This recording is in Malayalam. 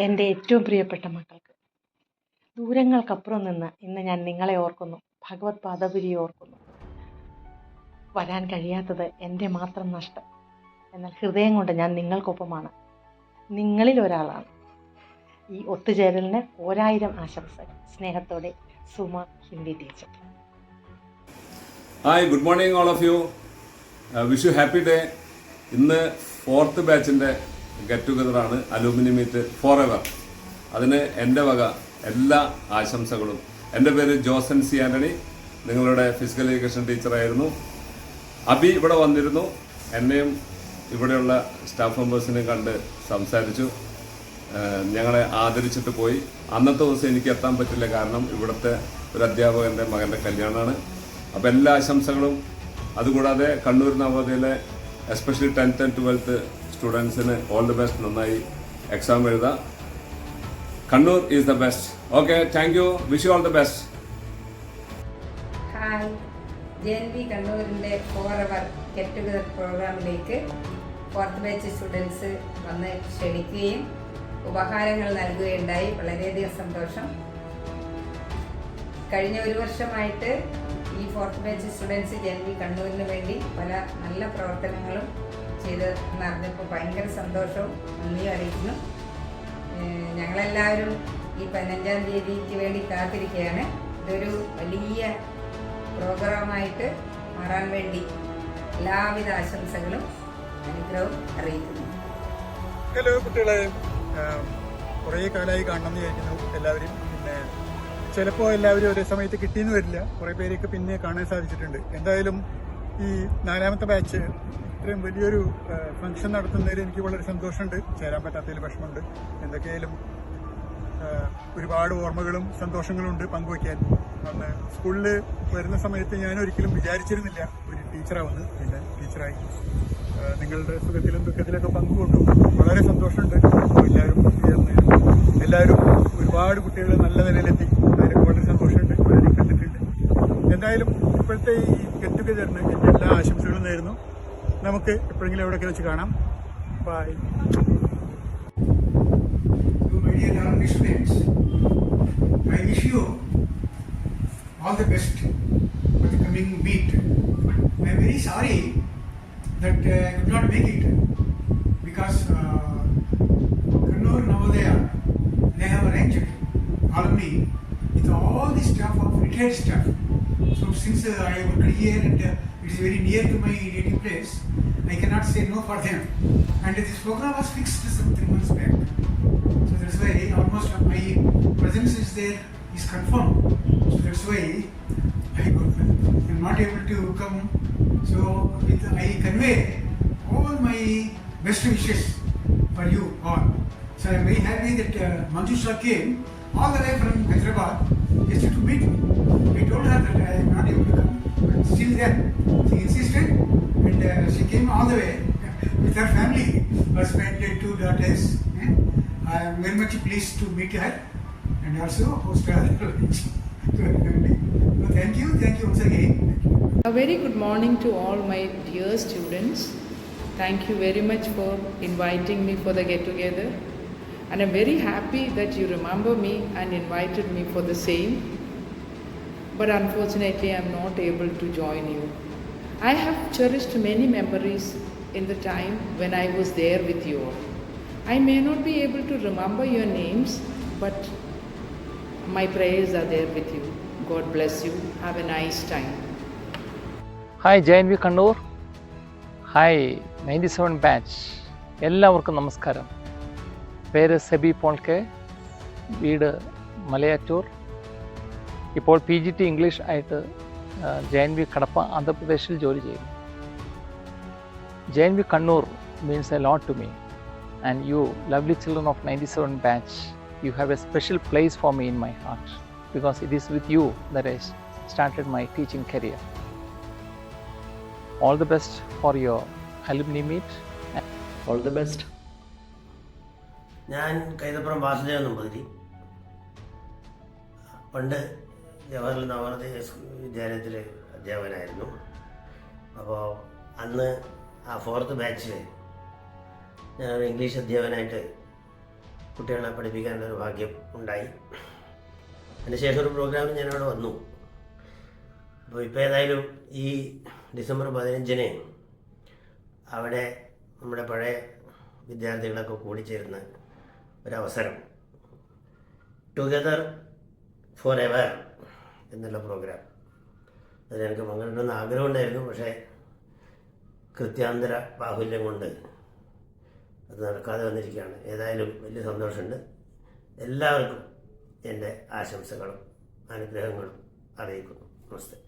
എൻ്റെ ഏറ്റവും പ്രിയപ്പെട്ട മക്കൾക്ക്, ദൂരങ്ങൾക്കപ്പുറം നിന്ന് ഇന്ന് ഞാൻ നിങ്ങളെ ഓർക്കുന്നു. ഭഗവത് പാദപുരിയെ ഓർക്കുന്നു. വരാൻ കഴിയാത്തത് എൻ്റെ മാത്രം നഷ്ടം. എന്നാൽ ഹൃദയം കൊണ്ട് ഞാൻ നിങ്ങൾക്കൊപ്പമാണ്. നിങ്ങളിൽ ഒരാളാണ്. ഈ ഒത്തുചേരലിന് 1000 ആശംസകൾ. സ്നേഹത്തോടെ Suma, Hindi teacher. Hi, good morning all of you. Wish you happy day. ഇന്ന് 4th ബാച്ചിൻ്റെ ഗെറ്റ് ടുഗദറാണ്, അലൂമിനി മീറ്റ് ഫോർ എവർ. അതിന് എൻ്റെ വക എല്ലാ ആശംസകളും. എൻ്റെ പേര് ജോസൻ സി ആൻ്റണി, നിങ്ങളുടെ ഫിസിക്കൽ എഡ്യൂക്കേഷൻ ടീച്ചറായിരുന്നു. അബി ഇവിടെ വന്നിരുന്നു, എന്നെയും ഇവിടെയുള്ള സ്റ്റാഫ് മെമ്പേഴ്സിനെയും കണ്ട് സംസാരിച്ചു, ഞങ്ങളെ ആദരിച്ചിട്ട് പോയി. അന്നത്തെ ദിവസം എനിക്ക് എത്താൻ പറ്റില്ല, കാരണം ഇവിടുത്തെ ഒരു അധ്യാപകൻ്റെ മകൻ്റെ കല്യാണമാണ്. അപ്പോൾ എല്ലാ ആശംസകളും. അതുകൂടാതെ Kannur നവോദയയിലെ especially 10th and 12th സ്റ്റുഡൻസിന് ഓൾ ദി ബെസ്റ്റ്. നന്നായി എക്സാം എഴുതാം. Kannur is the best. Okay, thank you. Wish you all the best. Hi, JNV കണ്ണൂരിൻ്റെ ഫോറെവർ ഗെറ്റ് ടുഗദർ പ്രോഗ്രാമിലേക്ക് 4th ബാച്ച് സ്റ്റുഡൻസ് വന്ന് ക്ഷണിക്കുകയും ഉപഹാരങ്ങൾ നൽകുകയുണ്ടായി. വളരെയധികം സന്തോഷം. കഴിഞ്ഞ ഒരു വർഷമായിട്ട് ഈ 4th ബാച്ച് സ്റ്റുഡൻസ് JNV കണ്ണൂരിന് വേണ്ടി പല നല്ല പ്രവർത്തനങ്ങളും ചെയ്തെന്നറിഞ്ഞപ്പോൾ ഭയങ്കര സന്തോഷവും നന്ദിയും അറിയിക്കുന്നു. ഞങ്ങളെല്ലാവരും ഈ 15-ാം തീയതിക്ക് വേണ്ടി കാത്തിരിക്കുകയാണ്. ഇതൊരു വലിയ പ്രോഗ്രാമായിട്ട് മാറാൻ വേണ്ടി എല്ലാവിധ ആശംസകളും അനുഗ്രഹവും അറിയിക്കുന്നു. ഹലോ കുട്ടികളെ, കുറേ കാലമായി കാണണമെന്ന് വിചാരിക്കുന്നു എല്ലാവരും. പിന്നെ ചിലപ്പോൾ എല്ലാവരും ഒരേ സമയത്ത് കിട്ടിയെന്ന് വരില്ല, കുറേ പേരെയൊക്കെ പിന്നെ കാണാൻ സാധിച്ചിട്ടുണ്ട്. എന്തായാലും ഈ 4ാമത്തെ ബാച്ച് ഇത്രയും വലിയൊരു ഫംഗ്ഷൻ നടത്തുന്നതിൽ എനിക്ക് വളരെ സന്തോഷമുണ്ട്. ചേരാൻ പറ്റാത്തതിൽ വിഷമമുണ്ട്. എന്തൊക്കെയായാലും ഒരുപാട് ഓർമ്മകളും സന്തോഷങ്ങളും ഉണ്ട് പങ്കുവയ്ക്കാൻ. അന്ന് സ്കൂളിൽ വരുന്ന സമയത്ത് ഞാൻ ഒരിക്കലും വിചാരിച്ചിരുന്നില്ല ഒരു ടീച്ചറാവുന്നു. പിന്നെ ടീച്ചറായി നിങ്ങളുടെ സുഖത്തിലും ദുഃഖത്തിലൊക്കെ പങ്കുകൊണ്ടു. വളരെ സന്തോഷമുണ്ട്. എല്ലാവരും എല്ലാവരും ഒരുപാട് കുട്ടികൾ നല്ല നിലയിലെത്തി. അതിനൊക്കെ വളരെ സന്തോഷമുണ്ട്. വളരെ കണ്ടിട്ടുണ്ട്. എന്തായാലും ഇപ്പോഴത്തെ ഈ ഗെറ്റ് ടുഗദറിന് എൻ്റെ എല്ലാ ആശംസകളും നേരുന്നു. നമുക്ക് എപ്പോഴെങ്കിലും എവിടെയൊക്കെ വെച്ച് കാണാം. By. My dear Army students, I wish you all the best for the coming meet. I am very sorry that I could not make it because Kannur Navodaya, they have arranged alumni with all the staff of retired staff. So since I worked here and it is very near to my native place, I cannot say no for them. And this program was fixed some 3 months back. So that's why almost my presence is there, is confirmed. So that's why I am not able to come. So I convey all my best wishes for you all. So I am very happy that Manjusha came all the way from Hyderabad just to meet me. I told her that I am not able to come, but still then she insisted and she came all the way with her family. Her spent 2 daughters. I am very much pleased to meet her and also host her to her family. So thank you once again. A very good morning to all my dear students. Thank you very much for inviting me for the get together, and I'm very happy that you remember me and invited me for the same. But unfortunately I'm not able to join you. I have cherished many memories in the time when I was there with you all. I may not be able to remember your names, but my prayers are there with you. God bless you. Have a nice time. Hi JNV Kannur. Hi 97 batch. എല്ലാവർക്കും നമസ്കാരം. പേര് സെബി പോൾ കെ, വീട് മലയാറ്റൂർ. ഇപ്പോൾ PGT ഇംഗ്ലീഷ് ആയിട്ട് JNV കടപ്പ ആന്ധ്രാപ്രദേശിൽ ജോലി ചെയ്യുന്നു. JNV Kannur means a lot to me. And you lovely children of 97 batch, you have a special place for me in my heart, because it is with you that I started my teaching career. All the best for your alumni meet. All the best. ഞാൻ കൈതപ്പുറം വാസുദേവൻ നമ്പൂതിരി. പണ്ട് ജവഹർലാൽ നവോദയ വിദ്യാലയത്തിൽ അധ്യാപകനായിരുന്നു. അപ്പോൾ അന്ന് ആ 4th ബാച്ചിൽ ഞാനൊരു ഇംഗ്ലീഷ് അധ്യാപകനായിട്ട് കുട്ടികളെ പഠിപ്പിക്കാനുള്ളൊരു ഭാഗ്യം ഉണ്ടായി. അതിന് ശേഷം ഒരു പ്രോഗ്രാമിന് ഞാനവിടെ വന്നു. അപ്പോൾ ഇപ്പോൾ ഏതായാലും ഈ ഡിസംബർ 15-ന് അവിടെ നമ്മുടെ പഴയ വിദ്യാർത്ഥികളൊക്കെ കൂടിച്ചേരുന്ന ഒരവസരം, ടുഗദർ ഫോർ എവർ എന്നുള്ള പ്രോഗ്രാം, അതിലെനിക്ക് പങ്കെടുക്കണമെന്ന് ആഗ്രഹമുണ്ടായിരുന്നു. പക്ഷേ കൃത്യാന്തര ബാഹുല്യം കൊണ്ട് അത് നടക്കാതെ വന്നിരിക്കുകയാണ്. ഏതായാലും വലിയ സന്തോഷമുണ്ട്. എല്ലാവർക്കും എൻ്റെ ആശംസകളും അനുഗ്രഹങ്ങളും അറിയിക്കുന്നു. നമസ്തേ.